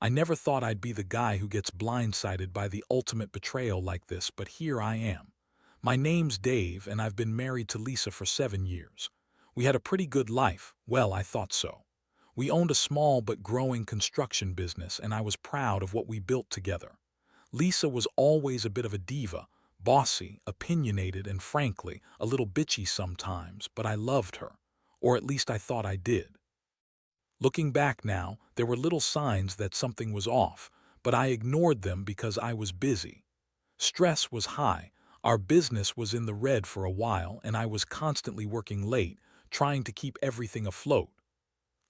I never thought I'd be the guy who gets blindsided by the ultimate betrayal like this, but here I am. My name's Dave, and I've been married to Lisa for 7 years. We had a pretty good life. Well, I thought so. We owned a small but growing construction business, and I was proud of what we built together. Lisa was always a bit of a diva, bossy, opinionated, and frankly, a little bitchy sometimes, but I loved her. Or at least I thought I did. Looking back now, there were little signs that something was off, but I ignored them because I was busy. Stress was high, our business was in the red for a while, and I was constantly working late, trying to keep everything afloat.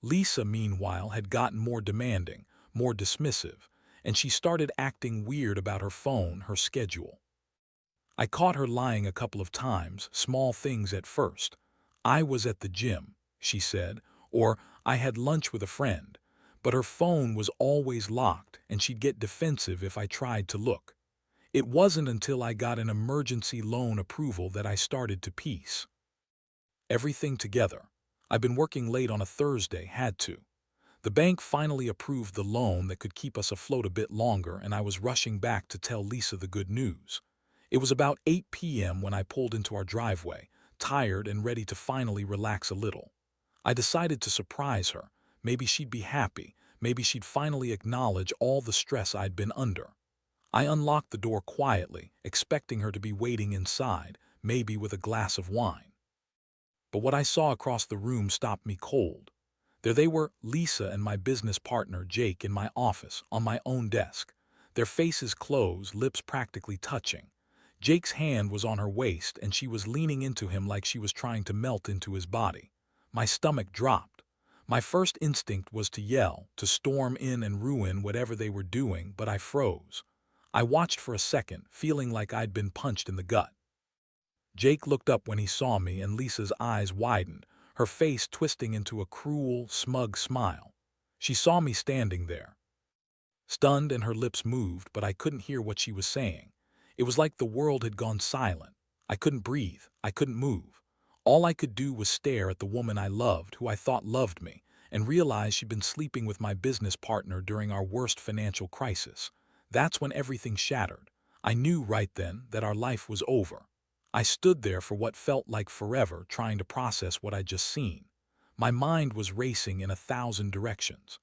Lisa, meanwhile, had gotten more demanding, more dismissive, and she started acting weird about her phone, her schedule. I caught her lying a couple of times, small things at first. I was at the gym, she said, or I had lunch with a friend, but her phone was always locked and she'd get defensive if I tried to look. It wasn't until I got an emergency loan approval that I started to piece everything together. I've been working late on a Thursday, had to. The bank finally approved the loan that could keep us afloat a bit longer, and I was rushing back to tell Lisa the good news. It was about 8 p.m. when I pulled into our driveway, tired and ready to finally relax a little. I decided to surprise her. Maybe she'd be happy. Maybe she'd finally acknowledge all the stress I'd been under. I unlocked the door quietly, expecting her to be waiting inside, maybe with a glass of wine. But what I saw across the room stopped me cold. There they were, Lisa and my business partner Jake, in my office, on my own desk. Their faces closed, lips practically touching. Jake's hand was on her waist, and she was leaning into him like she was trying to melt into his body. My stomach dropped. My first instinct was to yell, to storm in and ruin whatever they were doing, but I froze. I watched for a second, feeling like I'd been punched in the gut. Jake looked up when he saw me, and Lisa's eyes widened, her face twisting into a cruel, smug smile. She saw me standing there, stunned, and her lips moved, but I couldn't hear what she was saying. It was like the world had gone silent. I couldn't breathe. I couldn't move. All I could do was stare at the woman I loved, who I thought loved me, and realize she'd been sleeping with my business partner during our worst financial crisis. That's when everything shattered. I knew right then that our life was over. I stood there for what felt like forever, trying to process what I'd just seen. My mind was racing in 1,000 directions.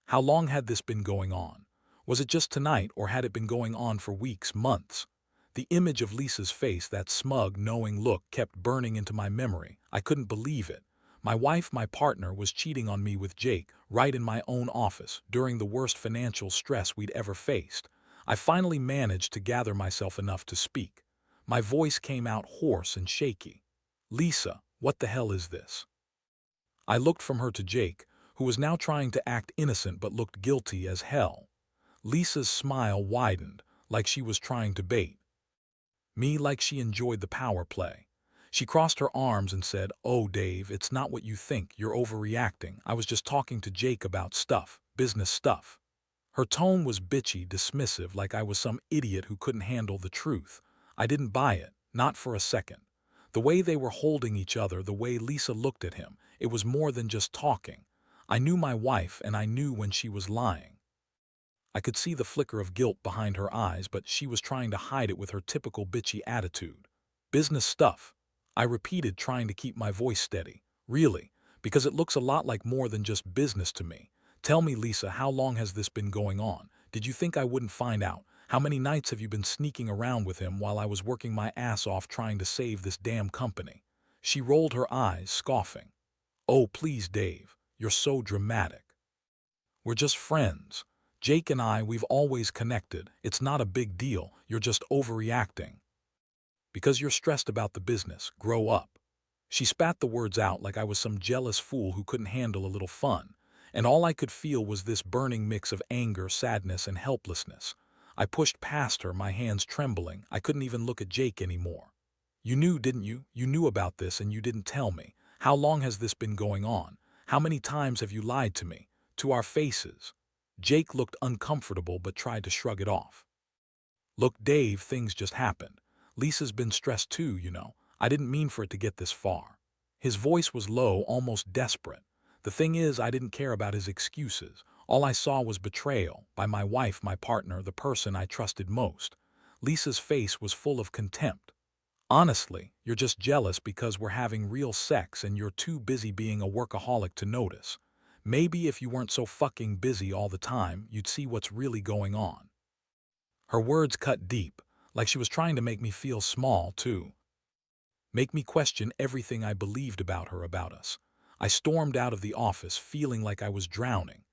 How long had this been going on? Was it just tonight, or had it been going on for weeks, months? The image of Lisa's face, that smug, knowing look, kept burning into my memory. I couldn't believe it. My wife, my partner, was cheating on me with Jake, right in my own office, during the worst financial stress we'd ever faced. I finally managed to gather myself enough to speak. My voice came out hoarse and shaky. "Lisa, what the hell is this?" I looked from her to Jake, who was now trying to act innocent but looked guilty as hell. Lisa's smile widened, like she was trying to bait me, like she enjoyed the power play. She crossed her arms and said, "Oh, Dave, it's not what you think. You're overreacting. I was just talking to Jake about stuff, business stuff." Her tone was bitchy, dismissive, like I was some idiot who couldn't handle the truth. I didn't buy it, not for a second. The way they were holding each other, the way Lisa looked at him, it was more than just talking. I knew my wife, and I knew when she was lying. I could see the flicker of guilt behind her eyes, but she was trying to hide it with her typical bitchy attitude. "Business stuff," I repeated, trying to keep my voice steady. "Really? Because it looks a lot like more than just business to me. Tell me, Lisa, how long has this been going on? Did you think I wouldn't find out? How many nights have you been sneaking around with him while I was working my ass off trying to save this damn company?" She rolled her eyes, scoffing. "Oh, please, Dave. You're so dramatic. We're just friends. Jake and I, we've always connected. It's not a big deal. You're just overreacting. Because you're stressed about the business. Grow up." She spat the words out like I was some jealous fool who couldn't handle a little fun, and all I could feel was this burning mix of anger, sadness, and helplessness. I pushed past her, my hands trembling. I couldn't even look at Jake anymore. "You knew, didn't you? You knew about this and you didn't tell me. How long has this been going on? How many times have you lied to me? To our faces?" Jake looked uncomfortable but tried to shrug it off. "Look, Dave, things just happened. Lisa's been stressed too, you know. I didn't mean for it to get this far." His voice was low, almost desperate. The thing is, I didn't care about his excuses. All I saw was betrayal by my wife, my partner, the person I trusted most. Lisa's face was full of contempt. Honestly, you're just jealous because we're having real sex and you're too busy being a workaholic to notice. Maybe if you weren't so fucking busy all the time, you'd see what's really going on. Her words cut deep, like she was trying to make me feel small, too. Make me question everything I believed about her, about us. I stormed out of the office feeling like I was drowning.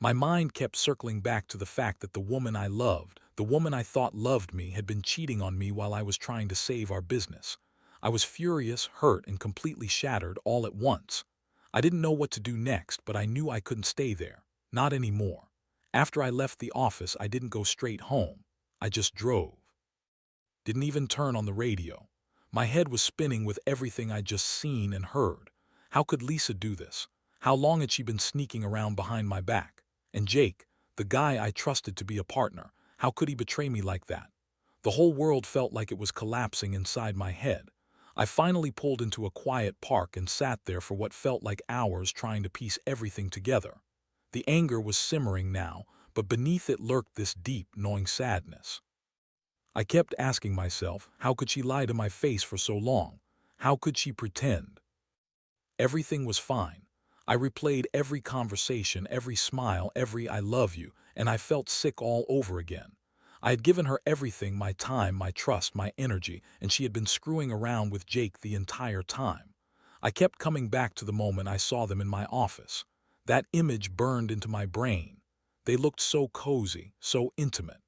My mind kept circling back to the fact that the woman I loved, the woman I thought loved me, had been cheating on me while I was trying to save our business. I was furious, hurt, and completely shattered all at once. I didn't know what to do next, but I knew I couldn't stay there. Not anymore. After I left the office, I didn't go straight home. I just drove. Didn't even turn on the radio. My head was spinning with everything I'd just seen and heard. How could Lisa do this? How long had she been sneaking around behind my back? And Jake, the guy I trusted to be a partner, how could he betray me like that? The whole world felt like it was collapsing inside my head. I finally pulled into a quiet park and sat there for what felt like hours trying to piece everything together. The anger was simmering now, but beneath it lurked this deep, gnawing sadness. I kept asking myself, how could she lie to my face for so long? How could she pretend? Everything was fine. I replayed every conversation, every smile, every "I love you," and I felt sick all over again. I had given her everything, my time, my trust, my energy, and she had been screwing around with Jake the entire time. I kept coming back to the moment I saw them in my office. That image burned into my brain. They looked so cozy, so intimate.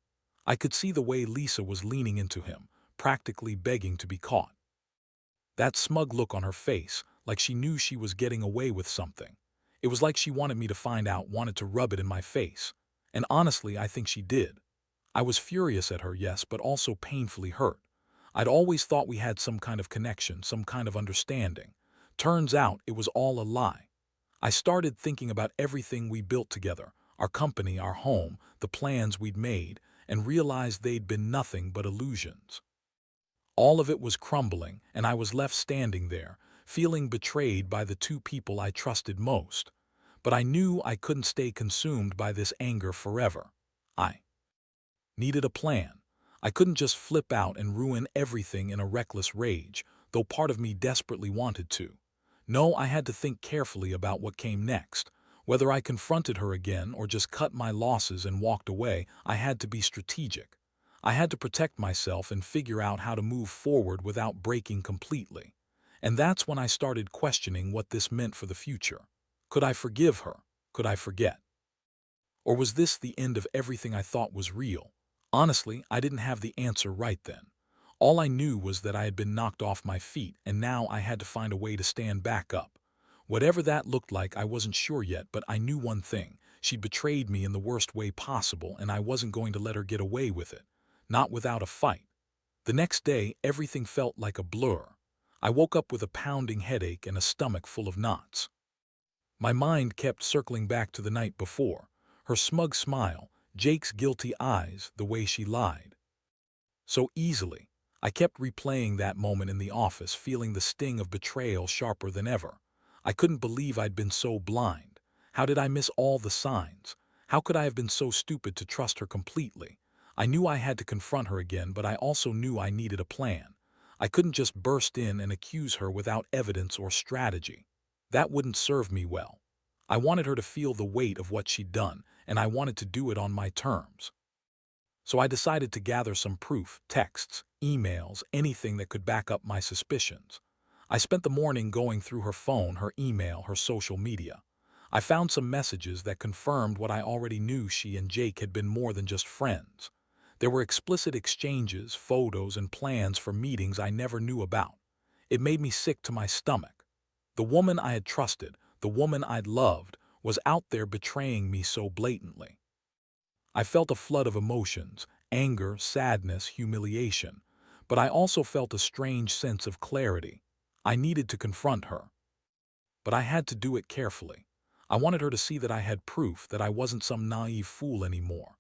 I could see the way Lisa was leaning into him, practically begging to be caught. That smug look on her face, like she knew she was getting away with something. It was like she wanted me to find out, wanted to rub it in my face. And honestly, I think she did. I was furious at her, yes, but also painfully hurt. I'd always thought we had some kind of connection, some kind of understanding. Turns out it was all a lie. I started thinking about everything we built together, our company, our home, the plans we'd made, and realized they'd been nothing but illusions. All of it was crumbling, and I was left standing there, feeling betrayed by the two people I trusted most. But I knew I couldn't stay consumed by this anger forever. I needed a plan. I couldn't just flip out and ruin everything in a reckless rage, though part of me desperately wanted to. No, I had to think carefully about what came next. Whether I confronted her again or just cut my losses and walked away, I had to be strategic. I had to protect myself and figure out how to move forward without breaking completely. And that's when I started questioning what this meant for the future. Could I forgive her? Could I forget? Or was this the end of everything I thought was real? Honestly, I didn't have the answer right then. All I knew was that I had been knocked off my feet, and now I had to find a way to stand back up. Whatever that looked like, I wasn't sure yet, but I knew one thing. She betrayed me in the worst way possible, and I wasn't going to let her get away with it. Not without a fight. The next day, everything felt like a blur. I woke up with a pounding headache and a stomach full of knots. My mind kept circling back to the night before. Her smug smile, Jake's guilty eyes, the way she lied so easily. I kept replaying that moment in the office, feeling the sting of betrayal sharper than ever. I couldn't believe I'd been so blind. How did I miss all the signs? How could I have been so stupid to trust her completely? I knew I had to confront her again, but I also knew I needed a plan. I couldn't just burst in and accuse her without evidence or strategy. That wouldn't serve me well. I wanted her to feel the weight of what she'd done, and I wanted to do it on my terms. So I decided to gather some proof, texts, emails, anything that could back up my suspicions. I spent the morning going through her phone, her email, her social media. I found some messages that confirmed what I already knew: she and Jake had been more than just friends. There were explicit exchanges, photos, and plans for meetings I never knew about. It made me sick to my stomach. The woman I had trusted, the woman I'd loved, was out there betraying me so blatantly. I felt a flood of emotions: anger, sadness, humiliation. But I also felt a strange sense of clarity. I needed to confront her. But I had to do it carefully. I wanted her to see that I had proof, that I wasn't some naive fool anymore.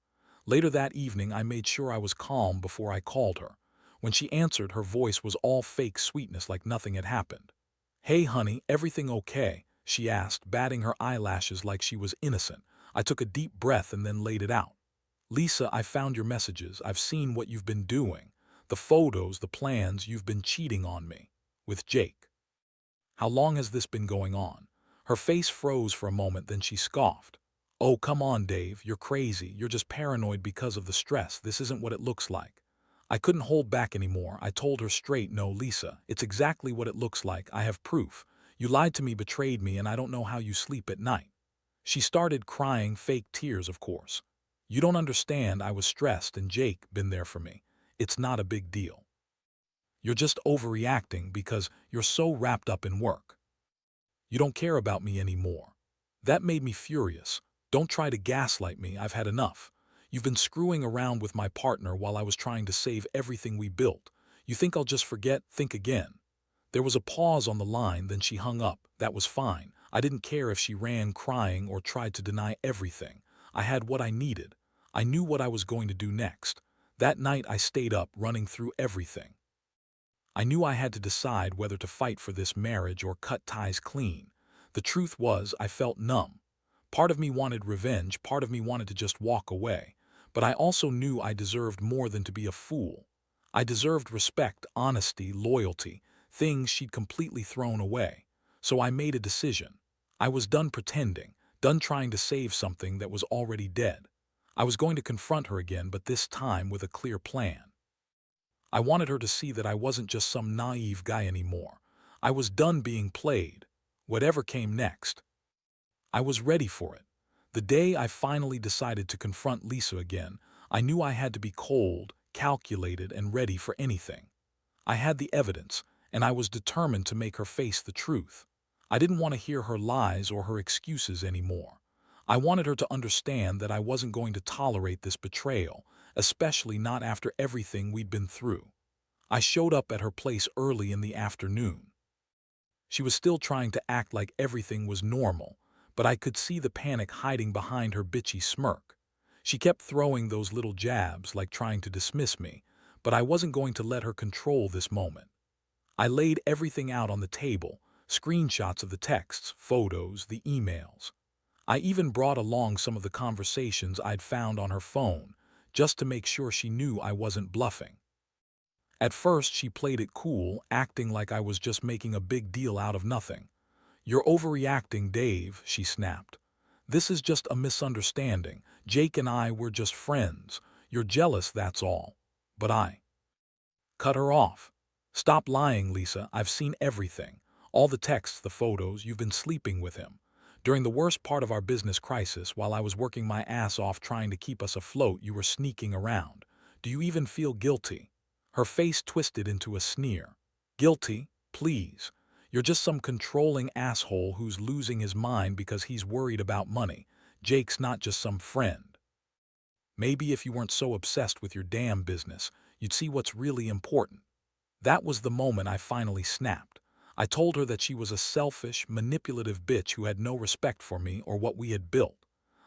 Later that evening, I made sure I was calm before I called her. When she answered, her voice was all fake sweetness, like nothing had happened. "Hey honey, everything okay?" she asked, batting her eyelashes like she was innocent. I took a deep breath and then laid it out. Lisa, I found your messages. I've seen what you've been doing. The photos, the plans, you've been cheating on me. With Jake. How long has this been going on? Her face froze for a moment, then she scoffed. Oh, come on, Dave. You're crazy. You're just paranoid because of the stress. This isn't what it looks like. I couldn't hold back anymore. I told her straight, no, Lisa. It's exactly what it looks like. I have proof. You lied to me, betrayed me, and I don't know how you sleep at night. She started crying, fake tears, of course. You don't understand. I was stressed and Jake been there for me. It's not a big deal. You're just overreacting because you're so wrapped up in work. You don't care about me anymore. That made me furious. Don't try to gaslight me. I've had enough. You've been screwing around with my partner while I was trying to save everything we built. You think I'll just forget? Think again. There was a pause on the line, then she hung up. That was fine. I didn't care if she ran crying or tried to deny everything. I had what I needed. I knew what I was going to do next. That night I stayed up, running through everything. I knew I had to decide whether to fight for this marriage or cut ties clean. The truth was, I felt numb. Part of me wanted revenge, part of me wanted to just walk away. But I also knew I deserved more than to be a fool. I deserved respect, honesty, loyalty, things she'd completely thrown away. So I made a decision. I was done pretending, done trying to save something that was already dead. I was going to confront her again, but this time with a clear plan. I wanted her to see that I wasn't just some naive guy anymore. I was done being played. Whatever came next, I was ready for it. The day I finally decided to confront Lisa again, I knew I had to be cold, calculated, and ready for anything. I had the evidence, and I was determined to make her face the truth. I didn't want to hear her lies or her excuses anymore. I wanted her to understand that I wasn't going to tolerate this betrayal, especially not after everything we'd been through. I showed up at her place early in the afternoon. She was still trying to act like everything was normal, but I could see the panic hiding behind her bitchy smirk. She kept throwing those little jabs, like trying to dismiss me, but I wasn't going to let her control this moment. I laid everything out on the table, screenshots of the texts, photos, the emails. I even brought along some of the conversations I'd found on her phone, just to make sure she knew I wasn't bluffing. At first, she played it cool, acting like I was just making a big deal out of nothing. You're overreacting, Dave, she snapped. This is just a misunderstanding. Jake and I were just friends. You're jealous, that's all. But I cut her off. Stop lying, Lisa. I've seen everything. All the texts, the photos, you've been sleeping with him. During the worst part of our business crisis, while I was working my ass off trying to keep us afloat, you were sneaking around. Do you even feel guilty? Her face twisted into a sneer. Guilty? Please. You're just some controlling asshole who's losing his mind because he's worried about money. Jake's not just some friend. Maybe if you weren't so obsessed with your damn business, you'd see what's really important. That was the moment I finally snapped. I told her that she was a selfish, manipulative bitch who had no respect for me or what we had built.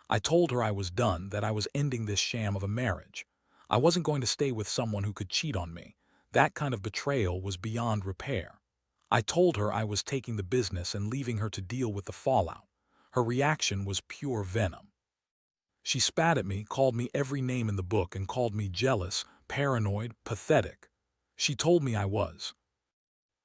I told her I was done, that I was ending this sham of a marriage. I wasn't going to stay with someone who could cheat on me. That kind of betrayal was beyond repair. I told her I was taking the business and leaving her to deal with the fallout. Her reaction was pure venom. She spat at me, called me every name in the book, and called me jealous, paranoid, pathetic. She told me I was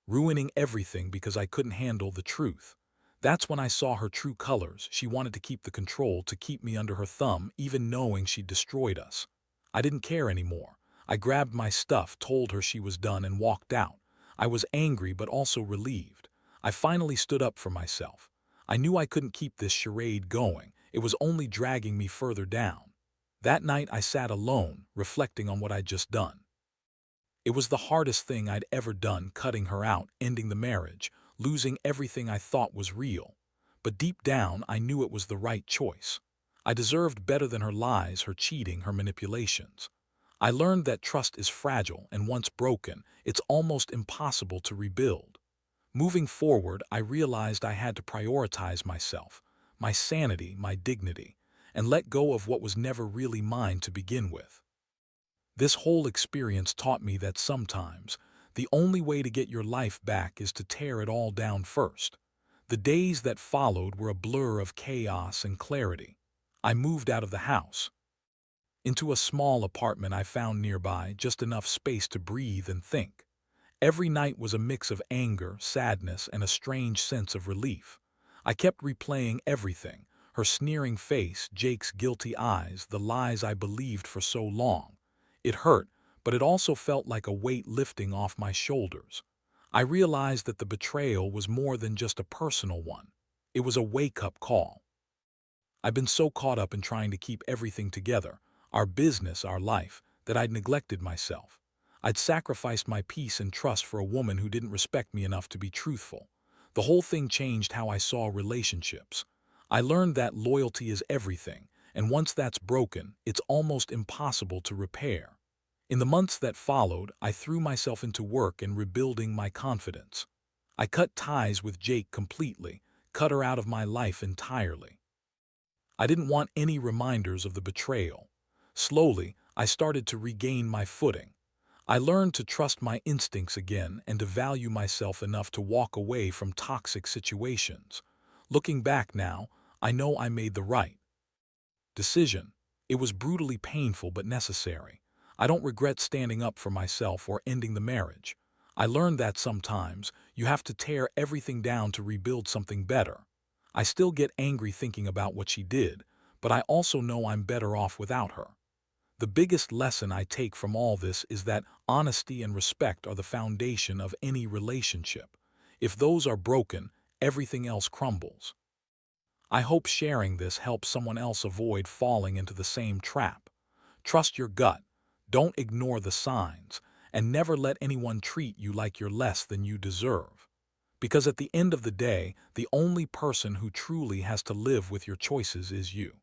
ruining everything because I couldn't handle the truth. That's when I saw her true colors. She wanted to keep the control, to keep me under her thumb, even knowing she'd destroyed us. I didn't care anymore. I grabbed my stuff, told her she was done, and walked out. I was angry but also relieved. I finally stood up for myself. I knew I couldn't keep this charade going. It was only dragging me further down. That night I sat alone, reflecting on what I'd just done. It was the hardest thing I'd ever done, cutting her out, ending the marriage, losing everything I thought was real. But deep down, I knew it was the right choice. I deserved better than her lies, her cheating, her manipulations. I learned that trust is fragile, and once broken, it's almost impossible to rebuild. Moving forward, I realized I had to prioritize myself, my sanity, my dignity, and let go of what was never really mine to begin with. This whole experience taught me that sometimes the only way to get your life back is to tear it all down first. The days that followed were a blur of chaos and clarity. I moved out of the house into a small apartment I found nearby, just enough space to breathe and think. Every night was a mix of anger, sadness, and a strange sense of relief. I kept replaying everything: her sneering face, Jake's guilty eyes, the lies I believed for so long. It hurt, but it also felt like a weight lifting off my shoulders. I realized that the betrayal was more than just a personal one. It was a wake-up call. I'd been so caught up in trying to keep everything together, our business, our life, that I'd neglected myself. I'd sacrificed my peace and trust for a woman who didn't respect me enough to be truthful. The whole thing changed how I saw relationships. I learned that loyalty is everything, and once that's broken, it's almost impossible to repair. In the months that followed, I threw myself into work and rebuilding my confidence. I cut ties with Jake completely, cut her out of my life entirely. I didn't want any reminders of the betrayal. Slowly, I started to regain my footing. I learned to trust my instincts again and to value myself enough to walk away from toxic situations. Looking back now, I know I made the right decision. It was brutally painful but necessary. I don't regret standing up for myself or ending the marriage. I learned that sometimes you have to tear everything down to rebuild something better. I still get angry thinking about what she did, but I also know I'm better off without her. The biggest lesson I take from all this is that honesty and respect are the foundation of any relationship. If those are broken, everything else crumbles. I hope sharing this helps someone else avoid falling into the same trap. Trust your gut, don't ignore the signs, and never let anyone treat you like you're less than you deserve. Because at the end of the day, the only person who truly has to live with your choices is you.